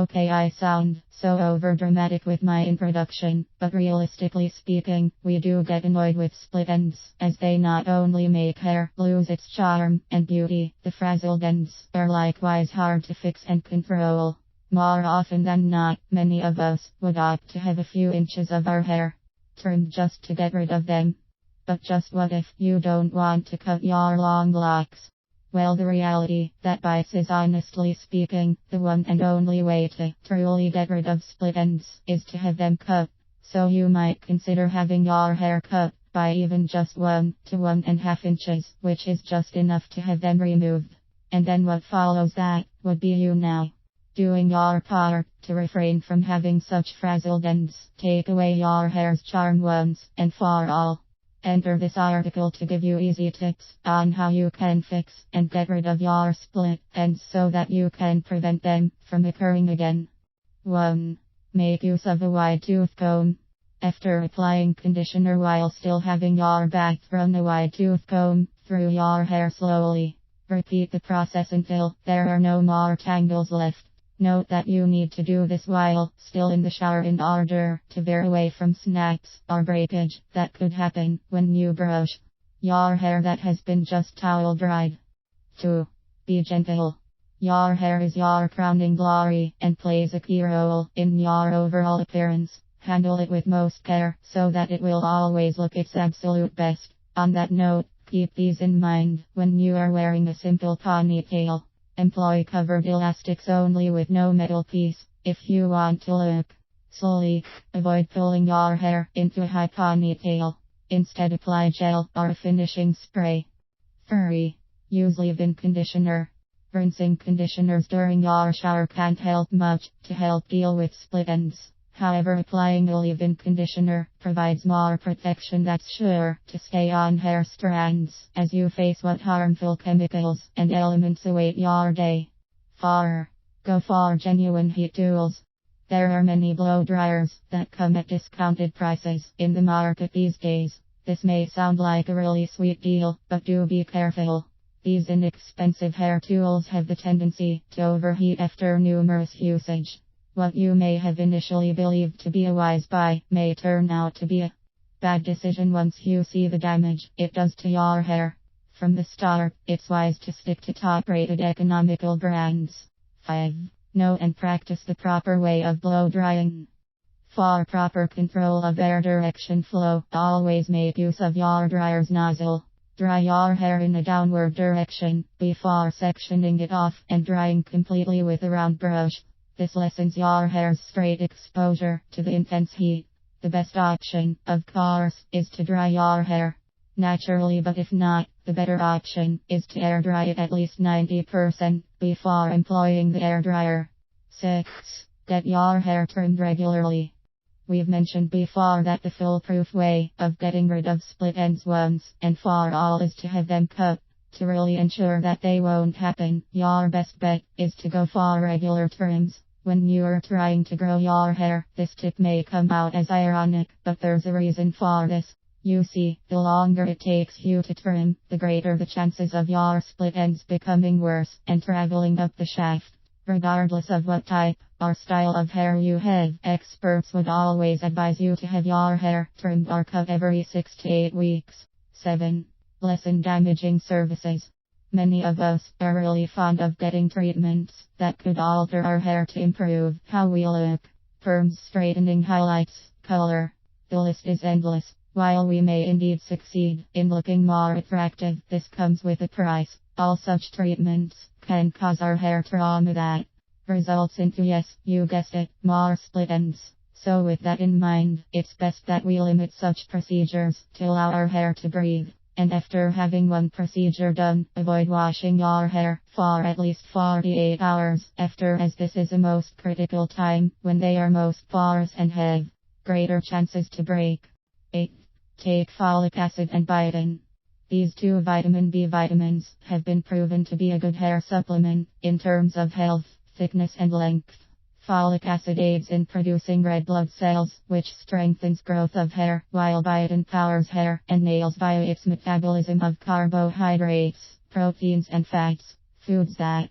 Okay, I sound so overdramatic with my introduction, but realistically speaking, we do get annoyed with split ends, as they not only make hair lose its charm and beauty, the frazzled ends are likewise hard to fix and control. More often than not, many of us would opt to have a few inches of our hair trimmed just to get rid of them. But just what if you don't want to cut your long locks? Well, the reality that bites is, honestly speaking, the one and only way to truly get rid of split ends is to have them cut. So you might consider having your hair cut by even just 1 to 1.5 inches, which is just enough to have them removed. And then what follows that would be you now doing your part to refrain from having such frazzled ends. Take away your hair's charm once and for all. Enter this article to give you easy tips on how you can fix and get rid of your split ends so that you can prevent them from occurring again. 1. Make use of a wide tooth comb. After applying conditioner while still having your bath, run a wide tooth comb through your hair slowly. Repeat the process until there are no more tangles left. Note that you need to do this while still in the shower in order to veer away from snaps or breakage that could happen when you brush your hair that has been just towel dried. 2. Be gentle. Your hair is your crowning glory and plays a key role in your overall appearance. Handle it with most care so that it will always look its absolute best. On that note, keep these in mind when you are wearing a simple ponytail. Employ covered elastics only with no metal piece. If you want to look sleek, avoid pulling your hair into a high ponytail. Instead, apply gel or a finishing spray. 3. Use leave-in conditioner. Rinsing conditioners during your shower can't help much to help deal with split ends. However, applying a leave-in conditioner provides more protection that's sure to stay on hair strands as you face what harmful chemicals and elements await your day. 4. Go for genuine heat tools. There are many blow dryers that come at discounted prices in the market these days. This may sound like a really sweet deal, but do be careful. These inexpensive hair tools have the tendency to overheat after numerous usage. What you may have initially believed to be a wise buy may turn out to be a bad decision once you see the damage it does to your hair. From the start, it's wise to stick to top-rated economical brands. 5. Know and practice the proper way of blow drying. For proper control of air direction flow, always make use of your dryer's nozzle. Dry your hair in a downward direction before sectioning it off and drying completely with a round brush. This lessens your hair's straight exposure to the intense heat. The best option, of course, is to dry your hair naturally, but if not, the better option is to air dry it at least 90% before employing the air dryer. 6. Get your hair trimmed regularly. We've mentioned before that the foolproof way of getting rid of split ends once and for all is to have them cut. To really ensure that they won't happen, your best bet is to go for regular trims. When you're trying to grow your hair, this tip may come out as ironic, but there's a reason for this. You see, the longer it takes you to trim, the greater the chances of your split ends becoming worse and traveling up the shaft. Regardless of what type or style of hair you have, experts would always advise you to have your hair trimmed or cut every 6 to 8 weeks. 7. Lessen damaging services. Many of us are really fond of getting treatments that could alter our hair to improve how we look. Perms, straightening, highlights, color. The list is endless. While we may indeed succeed in looking more attractive, this comes with a price. All such treatments can cause our hair trauma that results into, yes, you guessed it, more split ends. So with that in mind, it's best that we limit such procedures to allow our hair to breathe. And after having one procedure done, avoid washing your hair for at least 48 hours after, as this is a most critical time when they are most porous and have greater chances to break. 8. Take folic acid and biotin. These two vitamin B vitamins have been proven to be a good hair supplement in terms of health, thickness and length. Folic acid aids in producing red blood cells, which strengthens growth of hair, while biotin powers hair and nails via its metabolism of carbohydrates, proteins and fats, foods that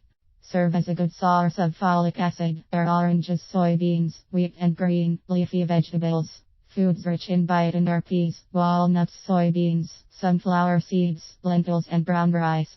serve as a good source of folic acid, are oranges, soybeans, wheat and green, leafy vegetables. Foods rich in biotin are peas, walnuts, soybeans, sunflower seeds, lentils and brown rice.